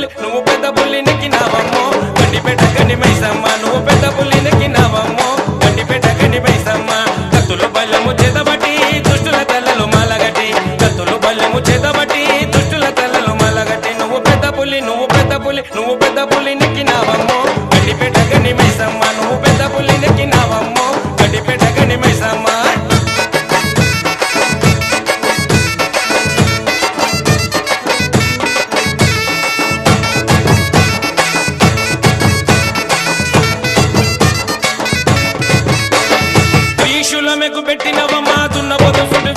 పులి నువ్వు పెద్ద పులి నెక్కినావమ్మో గండిపేట గని మైసమ్మ నువ్వు పెద్ద పులి నెక్కినావమ్మో గండిపేట గని మైసమ్మ కత్తులు బల్లెము చేతబట్టి దుష్టుల తలలు మాలగట్టి కత్తులు బల్లెము చేతబట్టి దుష్టుల తలలు మాలగట్టి నువ్వు పెద్ద పులి నువ్వు పెద్ద పులి నువ్వు పెద్ద పులి నెక్కినావమ్మో గండిపేట గని మైసమ్మ నువ్వు పెద్ద పులి నెక్కినావమ్మో గండిపేట గని మైసమ్మ పెట్టినవమ్మా దున్నపోతు సుట్టు